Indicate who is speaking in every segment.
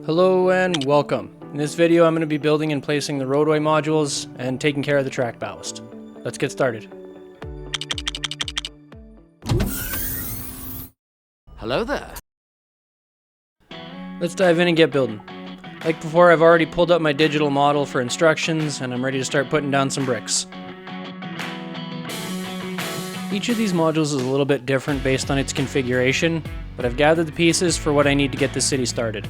Speaker 1: Hello and welcome. In this video I'm going to be building and placing the roadway modules and taking care of the track ballast. Let's get started.
Speaker 2: Hello there.
Speaker 1: Let's dive in and get building. Like before, I've already pulled up my digital model for instructions and I'm ready to start putting down some bricks. Each of these modules is a little bit different based on its configuration, but I've gathered the pieces for what I need to get the city started.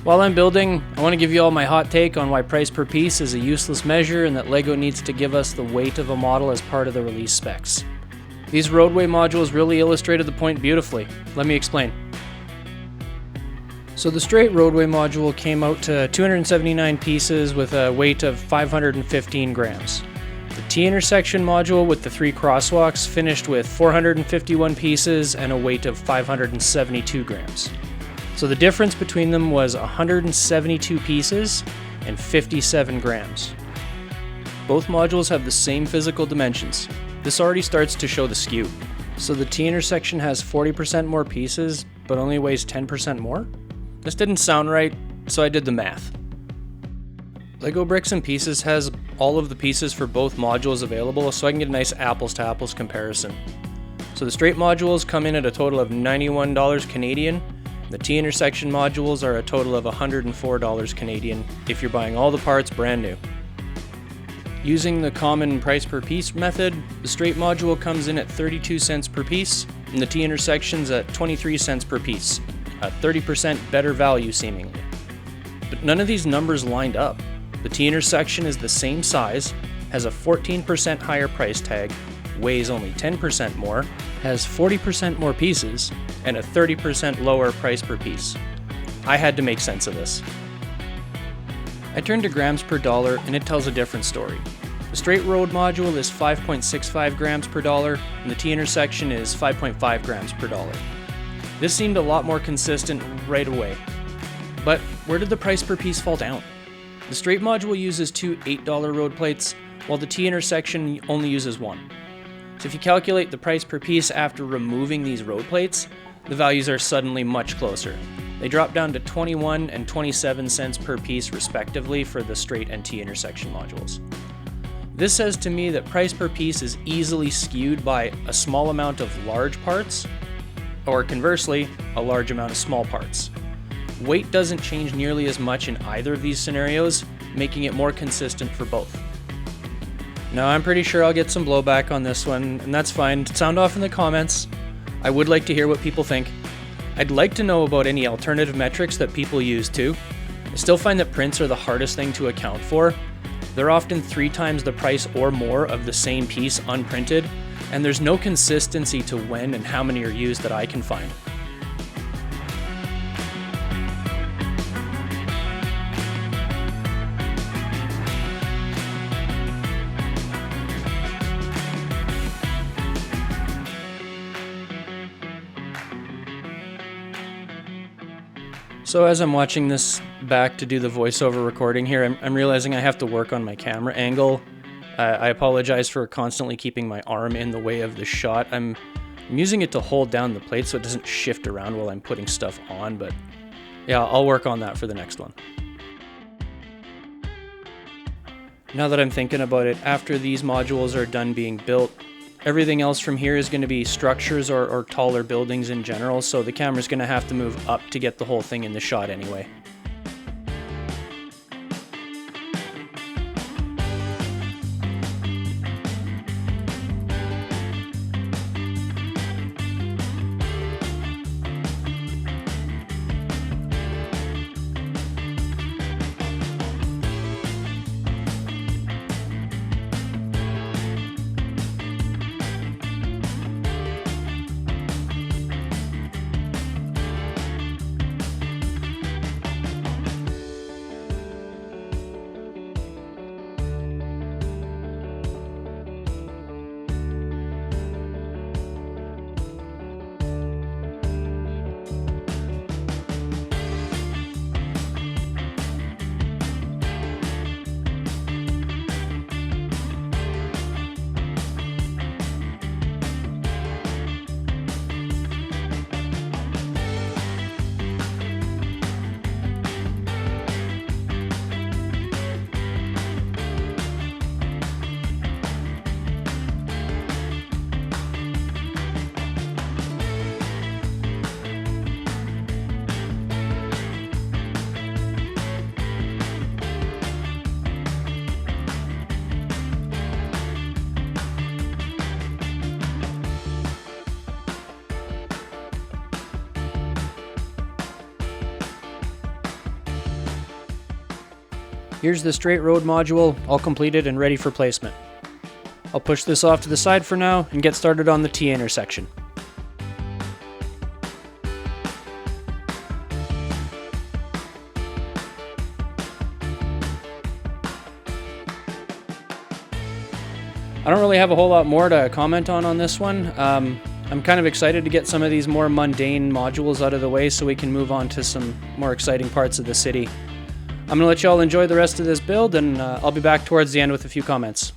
Speaker 1: While I'm building, I want to give you all my hot take on why price per piece is a useless measure and that LEGO needs to give us the weight of a model as part of the release specs. These roadway modules really illustrated the point beautifully. Let me explain. So the straight roadway module came out to 279 pieces with a weight of 515 grams. The T-intersection module with the 3 crosswalks finished with 451 pieces and a weight of 572 grams. So the difference between them was 172 pieces and 57 grams. Both modules have the same physical dimensions. This already starts to show the skew. So the T-intersection has 40% more pieces, but only weighs 10% more? This didn't sound right, so I did the math. LEGO Bricks and Pieces has all of the pieces for both modules available, so I can get a nice apples to apples comparison. So the straight modules come in at a total of $91 Canadian. The T-intersection modules are a total of $104 Canadian if you're buying all the parts brand new. Using the common price per piece method, the straight module comes in at 32 cents per piece, and the T-intersection's at 23 cents per piece, a 30% better value seemingly. But none of these numbers lined up. The T-intersection is the same size, has a 14% higher price tag, weighs only 10% more, has 40% more pieces, and a 30% lower price per piece. I had to make sense of this. I turned to grams per dollar and it tells a different story. The straight road module is 5.65 grams per dollar and the T-intersection is 5.5 grams per dollar. This seemed a lot more consistent right away. But where did the price per piece fall down? The straight module uses 2 $8 road plates, while the T-intersection only uses 1. So if you calculate the price per piece after removing these road plates, the values are suddenly much closer. They drop down to 21 and 27 cents per piece respectively for the straight and T-intersection modules. This says to me that price per piece is easily skewed by a small amount of large parts, or conversely, a large amount of small parts. Weight doesn't change nearly as much in either of these scenarios, making it more consistent for both. Now I'm pretty sure I'll get some blowback on this one, and that's fine. Sound off in the comments. I would like to hear what people think. I'd like to know about any alternative metrics that people use too. I still find that prints are the hardest thing to account for. They're often 3 times the price or more of the same piece unprinted, and there's no consistency to when and how many are used that I can find. So as I'm watching this back to do the voiceover recording here, I'm realizing I have to work on my camera angle. I apologize for constantly keeping my arm in the way of the shot. I'm using it to hold down the plate so it doesn't shift around while I'm putting stuff on, but yeah, I'll work on that for the next one. Now that I'm thinking about it, after these modules are done being built, everything else from here is going to be structures or taller buildings in general, so the camera's going to have to move up to get the whole thing in the shot anyway. Here's the straight road module, all completed and ready for placement. I'll push this off to the side for now and get started on the T intersection. I don't really have a whole lot more to comment on this one. I'm kind of excited to get some of these more mundane modules out of the way so we can move on to some more exciting parts of the city. I'm going to let you all enjoy the rest of this build, and I'll be back towards the end with a few comments.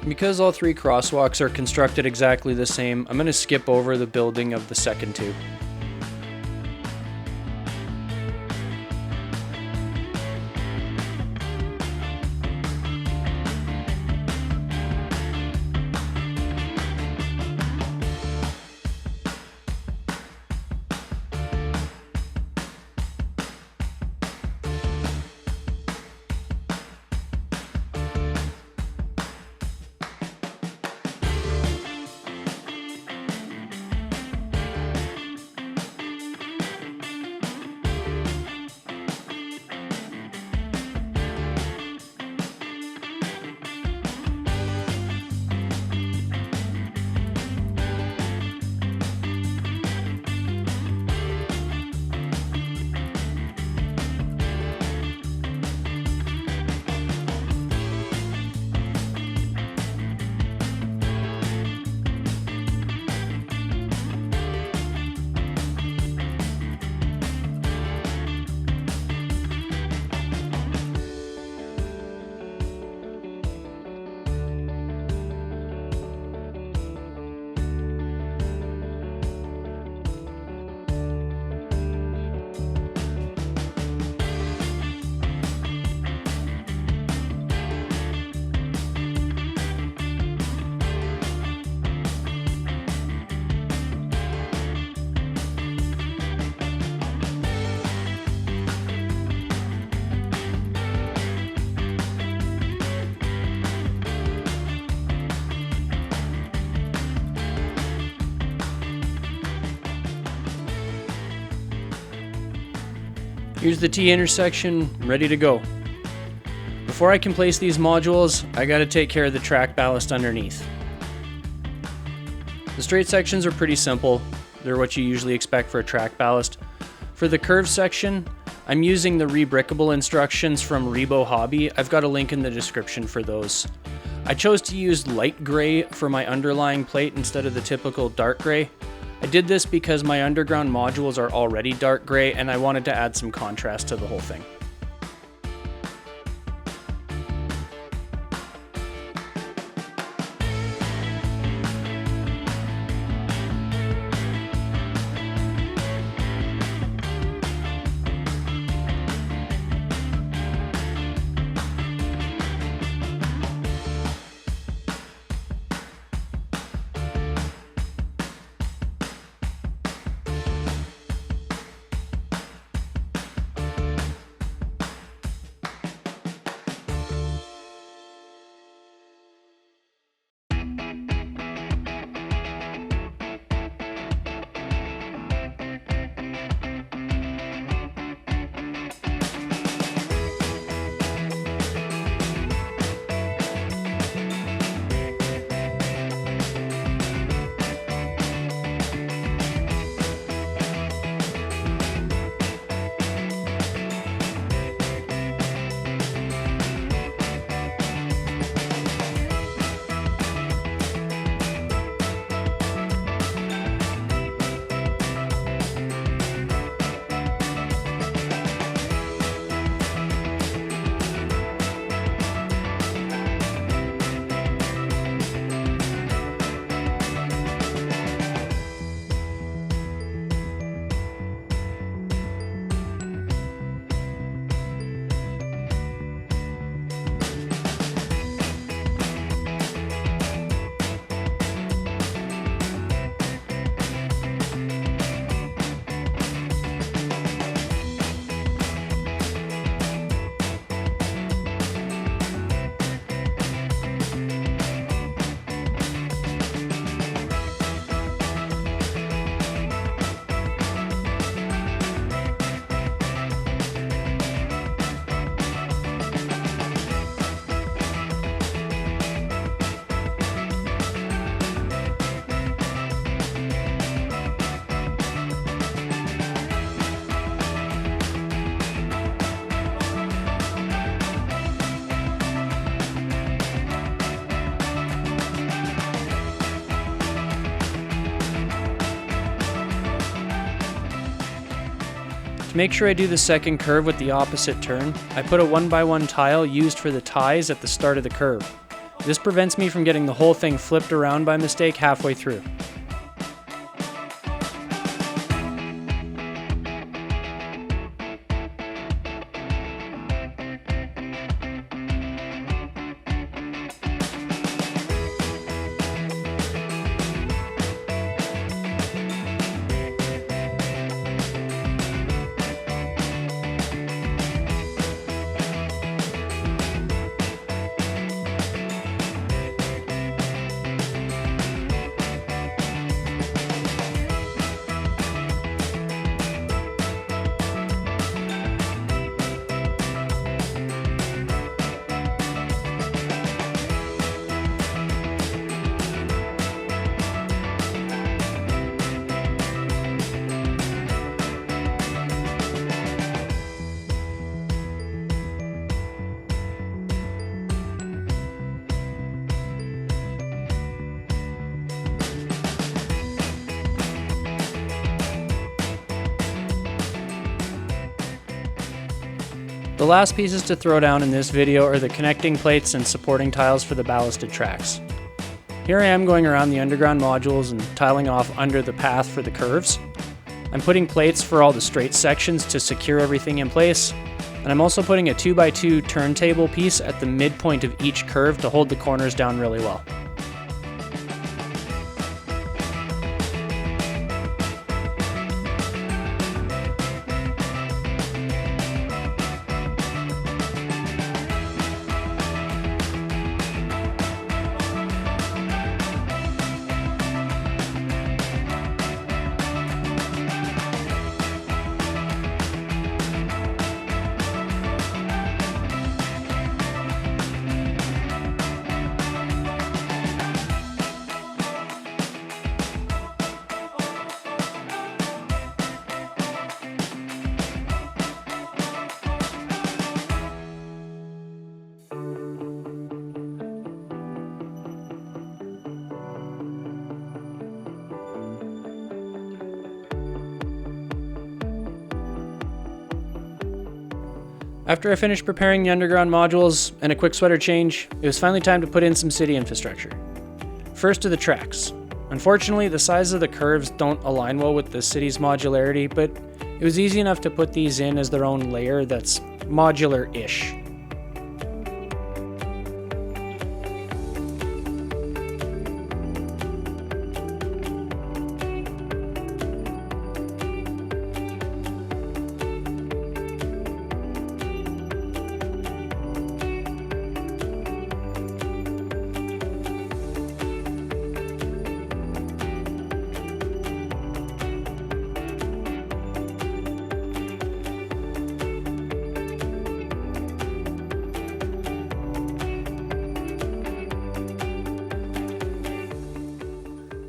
Speaker 1: Because all three crosswalks are constructed exactly the same, I'm going to skip over the building of the second two. Here's the T intersection, ready to go. Before I can place these modules, I gotta take care of the track ballast underneath. The straight sections are pretty simple. They're what you usually expect for a track ballast. For the curve section, I'm using the rebrickable instructions from ReBo Hobby. I've got a link in the description for those. I chose to use light gray for my underlying plate instead of the typical dark gray. I did this because my underground modules are already dark gray and I wanted to add some contrast to the whole thing. To make sure I do the second curve with the opposite turn, I put a 1x1 tile used for the ties at the start of the curve. This prevents me from getting the whole thing flipped around by mistake halfway through. The last pieces to throw down in this video are the connecting plates and supporting tiles for the ballasted tracks. Here I am going around the underground modules and tiling off under the path for the curves. I'm putting plates for all the straight sections to secure everything in place, and I'm also putting a 2x2 turntable piece at the midpoint of each curve to hold the corners down really well. After I finished preparing the underground modules and a quick sweater change, it was finally time to put in some city infrastructure. First to the tracks. Unfortunately, the size of the curves don't align well with the city's modularity, but it was easy enough to put these in as their own layer that's modular-ish.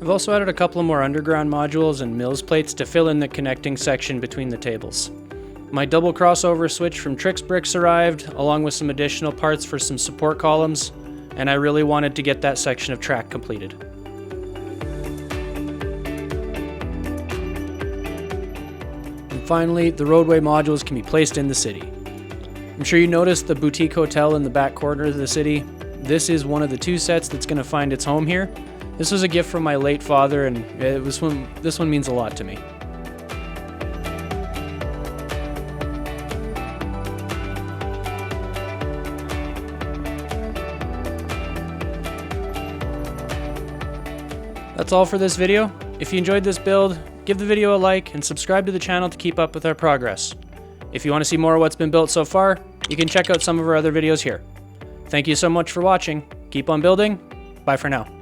Speaker 1: I've also added a couple more underground modules and mills plates to fill in the connecting section between the tables. My double crossover switch from Trix Bricks arrived, along with some additional parts for some support columns, and I really wanted to get that section of track completed. And finally, the roadway modules can be placed in the city. I'm sure you noticed the boutique hotel in the back corner of the city. This is one of the 2 sets that's going to find its home here. This was a gift from my late father, and this one means a lot to me. That's all for this video. If you enjoyed this build, give the video a like and subscribe to the channel to keep up with our progress. If you want to see more of what's been built so far, you can check out some of our other videos here. Thank you so much for watching. Keep on building. Bye for now.